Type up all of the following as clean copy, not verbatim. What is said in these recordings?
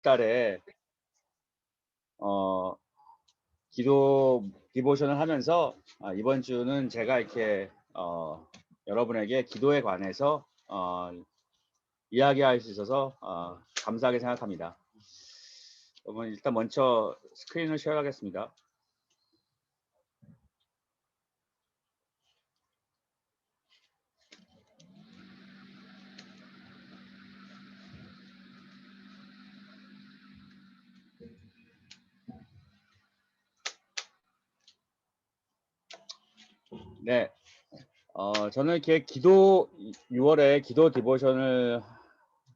달에 어 기도 디보션을 하면서 이번 주는 제가 이렇게 여러분에게 기도에 관해서 이야기할 수 있어서 감사하게 생각합니다. 그러면 일단 먼저 스크린을 쉐어하겠습니다. 네. 저는 이렇게 6월에 기도 디보션을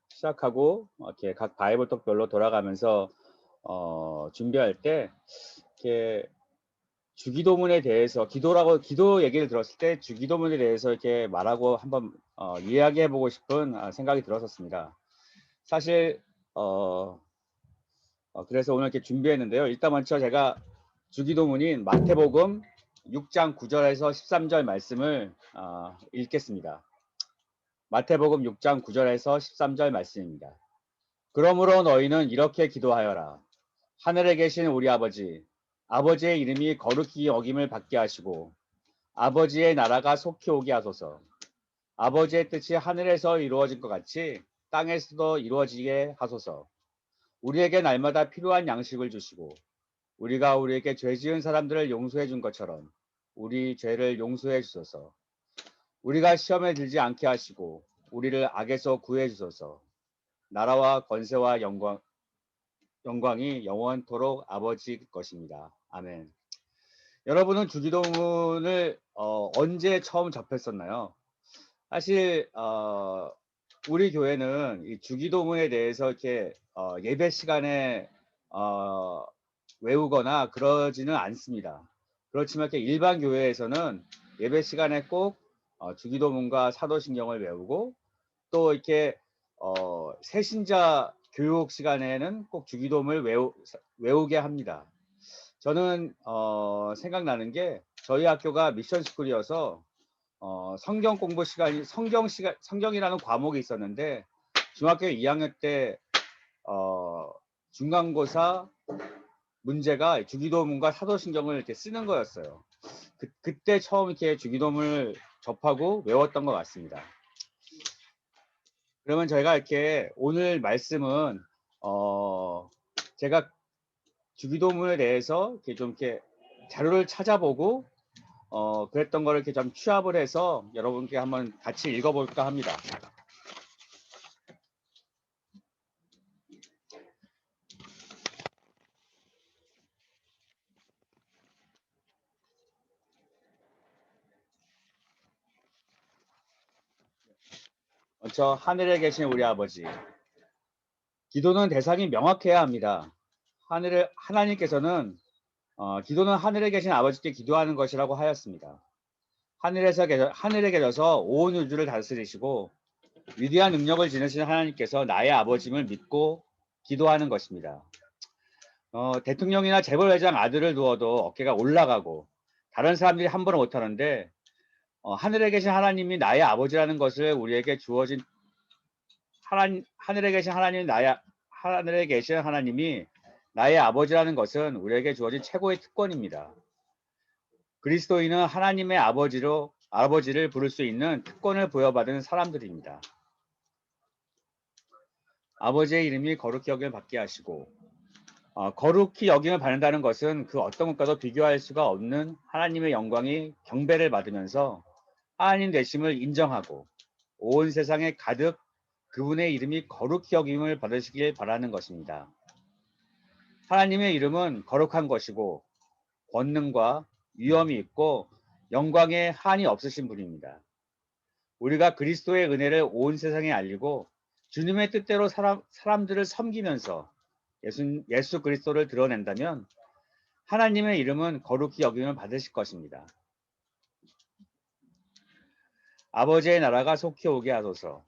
시작하고 이렇게 각 바이블톡별로 돌아가면서 준비할 때 이렇게 주기도문에 대해서 기도 얘기를 들었을 때 주기도문에 대해서 이렇게 말하고 한번 이야기해 보고 싶은 생각이 들었었습니다. 사실 어 그래서 오늘 이렇게 준비했는데요. 일단 먼저 제가 주기도문인 마태복음 6장 9절에서 13절 말씀을 읽겠습니다. 마태복음 6장 9절에서 13절 말씀입니다. 그러므로 너희는 이렇게 기도하여라. 하늘에 계신 우리 아버지, 아버지의 이름이 거룩히 여김을 받게 하시고 아버지의 나라가 속히 오게 하소서. 아버지의 뜻이 하늘에서 이루어진 것 같이 땅에서도 이루어지게 하소서. 우리에게 날마다 필요한 양식을 주시고 우리가 우리에게 죄 지은 사람들을 용서해 준 것처럼 우리 죄를 용서해 주소서. 우리가 시험에 들지 않게 하시고 우리를 악에서 구해 주소서. 나라와 권세와 영광이 영원토록 아버지 것입니다. 아멘. 여러분은 주기도문을 언제 처음 접했었나요? 사실 우리 교회는 이 주기도문에 대해서 이렇게 예배 시간에 어, 외우거나 그러지는 않습니다. 그렇지만 이렇게 일반 교회에서는 예배 시간에 꼭 주기도문과 사도신경을 외우고 또 이렇게 새신자 교육 시간에는 꼭 주기도문을 외우게 합니다. 저는 생각나는 게 저희 학교가 미션 스쿨이어서 성경 공부 시간이 성경이라는 과목이 있었는데 중학교 2학년 때 중간고사 문제가 주기도문과 사도신경을 이렇게 쓰는 거였어요. 그때 처음 이렇게 주기도문을 접하고 외웠던 것 같습니다. 그러면 저희가 이렇게 오늘 말씀은 제가 주기도문에 대해서 이렇게 좀 이렇게 자료를 찾아보고 그랬던 거를 이렇게 좀 취합을 해서 여러분께 한번 같이 읽어볼까 합니다. 먼저 하늘에 계신 우리 아버지. 기도는 대상이 명확해야 합니다. 하나님께서는 기도는 하늘에 계신 아버지께 기도하는 것이라고 하였습니다. 하늘에 계셔서 온 우주를 다스리시고 위대한 능력을 지니신 하나님께서 나의 아버짐을 믿고 기도하는 것입니다. 대통령이나 재벌회장 아들을 두어도 어깨가 올라가고 다른 사람들이 함부로 못하는데 하늘에 계신 하나님이 나의 아버지라는 것을 우리에게 주어진 하늘에 계신 하늘에 계신 하나님이 나의 아버지라는 것은 우리에게 주어진 최고의 특권입니다. 그리스도인은 하나님의 아버지를 부를 수 있는 특권을 부여받은 사람들입니다. 아버지의 이름이 거룩히 여김을 받게 하시고 거룩히 여김을 받는다는 것은 그 어떤 것과도 비교할 수가 없는 하나님의 영광이 경배를 받으면서 하나님 되심을 인정하고 온 세상에 가득 그분의 이름이 거룩히 여김을 받으시길 바라는 것입니다. 하나님의 이름은 거룩한 것이고 권능과 위엄이 있고 영광에 한이 없으신 분입니다. 우리가 그리스도의 은혜를 온 세상에 알리고 주님의 뜻대로 사람들을 섬기면서 예수 그리스도를 드러낸다면 하나님의 이름은 거룩히 여김을 받으실 것입니다. 아버지의 나라가 속히 오게 하소서.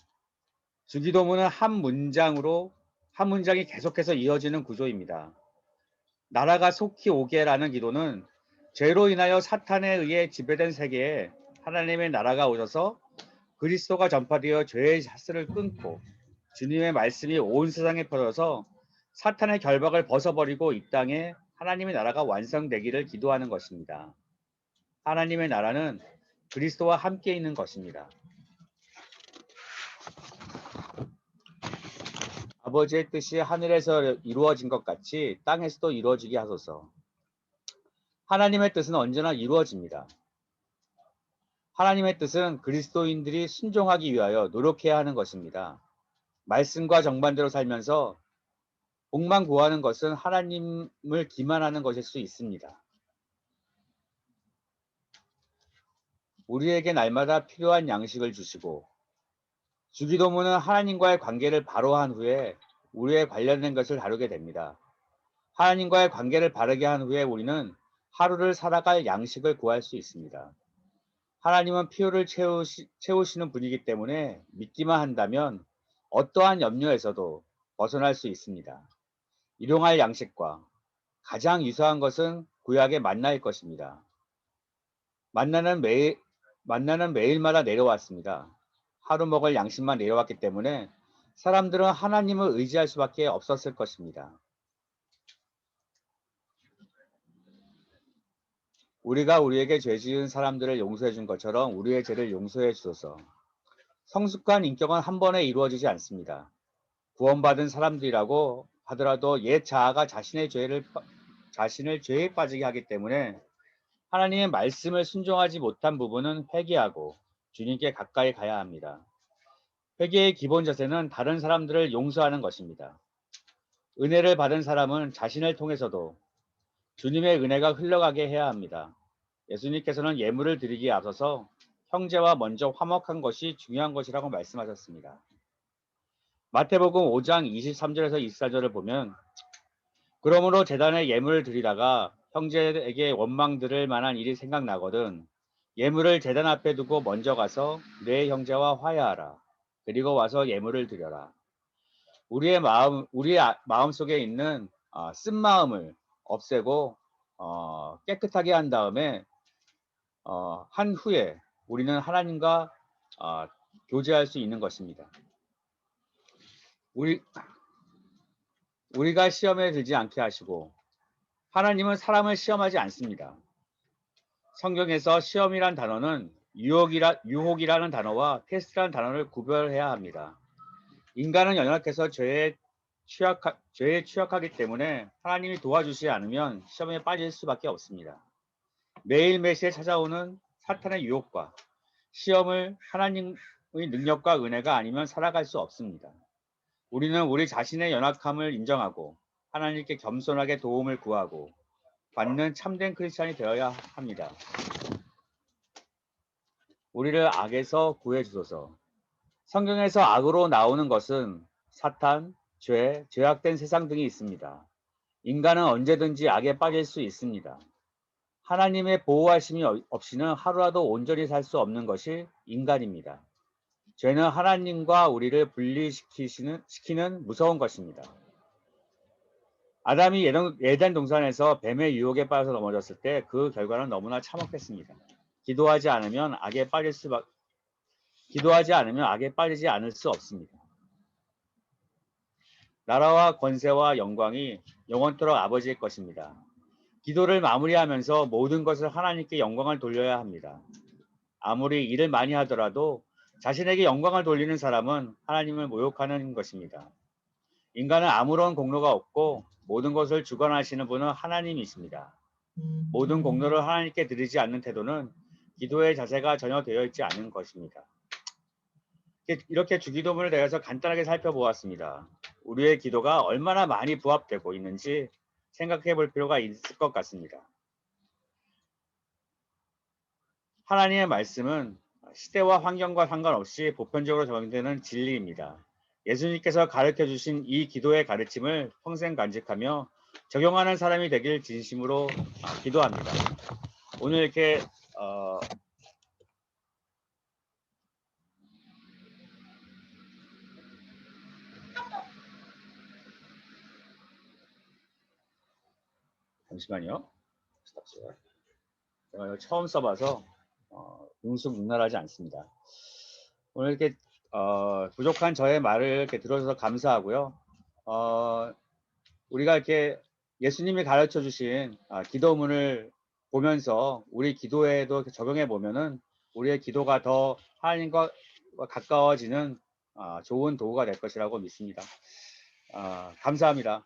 주기도문은 한 문장이 계속해서 이어지는 구조입니다. 나라가 속히 오게라는 기도는 죄로 인하여 사탄에 의해 지배된 세계에 하나님의 나라가 오셔서 그리스도가 전파되어 죄의 잣을 끊고 주님의 말씀이 온 세상에 퍼져서 사탄의 결박을 벗어버리고 이 땅에 하나님의 나라가 완성되기를 기도하는 것입니다. 하나님의 나라는 그리스도와 함께 있는 것입니다. 아버지의 뜻이 하늘에서 이루어진 것 같이 땅에서도 이루어지게 하소서. 하나님의 뜻은 언제나 이루어집니다. 하나님의 뜻은 그리스도인들이 순종하기 위하여 노력해야 하는 것입니다. 말씀과 정반대로 살면서 복만 구하는 것은 하나님을 기만하는 것일 수 있습니다. 우리에게 날마다 필요한 양식을 주시고, 주기도문은 하나님과의 관계를 바로 한 후에 우리에 관련된 것을 다루게 됩니다. 하나님과의 관계를 바르게 한 후에 우리는 하루를 살아갈 양식을 구할 수 있습니다. 하나님은 필요를 채우시는 분이기 때문에 믿기만 한다면 어떠한 염려에서도 벗어날 수 있습니다. 일용할 양식과 가장 유사한 것은 구약의 만나일 것입니다. 만나는 매일마다 내려왔습니다. 하루 먹을 양식만 내려왔기 때문에 사람들은 하나님을 의지할 수밖에 없었을 것입니다. 우리가 우리에게 죄 지은 사람들을 용서해 준 것처럼 우리의 죄를 용서해 주소서. 성숙한 인격은 한 번에 이루어지지 않습니다. 구원받은 사람들이라고 하더라도 옛 자아가 자신을 죄에 빠지게 하기 때문에 하나님의 말씀을 순종하지 못한 부분은 회개하고 주님께 가까이 가야 합니다. 회개의 기본 자세는 다른 사람들을 용서하는 것입니다. 은혜를 받은 사람은 자신을 통해서도 주님의 은혜가 흘러가게 해야 합니다. 예수님께서는 예물을 드리기에 앞서서 형제와 먼저 화목한 것이 중요한 것이라고 말씀하셨습니다. 마태복음 5장 23절에서 24절을 보면 그러므로 제단에 예물을 드리다가 형제에게 원망 들을 만한 일이 생각나거든 예물을 제단 앞에 두고 먼저 가서 내 형제와 화해하라. 그리고 와서 예물을 드려라. 우리의 마음 속에 있는 쓴 마음을 없애고 깨끗하게 한 다음에 한 후에 우리는 하나님과 교제할 수 있는 것입니다. 우리가 시험에 들지 않게 하시고 하나님은 사람을 시험하지 않습니다. 성경에서 시험이란 단어는 유혹이라는 단어와 테스트라는 단어를 구별해야 합니다. 인간은 연약해서 죄에 취약하기 때문에 하나님이 도와주지 않으면 시험에 빠질 수밖에 없습니다. 매일매시에 찾아오는 사탄의 유혹과 시험을 하나님의 능력과 은혜가 아니면 살아갈 수 없습니다. 우리는 우리 자신의 연약함을 인정하고 하나님께 겸손하게 도움을 구하고 받는 참된 크리스찬이 되어야 합니다. 우리를 악에서 구해 주소서. 성경에서 악으로 나오는 것은 사탄, 죄악된 세상 등이 있습니다. 인간은 언제든지 악에 빠질 수 있습니다. 하나님의 보호하심이 없이는 하루라도 온전히 살 수 없는 것이 인간입니다. 죄는 하나님과 우리를 분리시키는 무서운 것입니다. 아담이 에덴 동산에서 뱀의 유혹에 빠져서 넘어졌을 때 그 결과는 너무나 참혹했습니다. 기도하지 않으면 악에 빠지지 않을 수 없습니다. 나라와 권세와 영광이 영원토록 아버지의 것입니다. 기도를 마무리하면서 모든 것을 하나님께 영광을 돌려야 합니다. 아무리 일을 많이 하더라도 자신에게 영광을 돌리는 사람은 하나님을 모욕하는 것입니다. 인간은 아무런 공로가 없고 모든 것을 주관하시는 분은 하나님이십니다. 모든 공로를 하나님께 드리지 않는 태도는 기도의 자세가 전혀 되어 있지 않은 것입니다. 이렇게 주기도문을 대해서 간단하게 살펴보았습니다. 우리의 기도가 얼마나 많이 부합되고 있는지 생각해 볼 필요가 있을 것 같습니다. 하나님의 말씀은 시대와 환경과 상관없이 보편적으로 적용되는 진리입니다. 예수님께서 가르쳐 주신 이 기도의 가르침을 평생 간직하며 적용하는 사람이 되길 진심으로 기도합니다. 오늘 이렇게 잠시만요. 제가 이거 처음 써봐서 능숙능란하지 않습니다. 오늘 이렇게 부족한 저의 말을 이렇게 들어줘서 감사하고요. 우리가 이렇게 예수님이 가르쳐 주신 기도문을 보면서 우리 기도에도 이렇게 적용해 보면은 우리의 기도가 더 하나님과 가까워지는 좋은 도구가 될 것이라고 믿습니다. 감사합니다.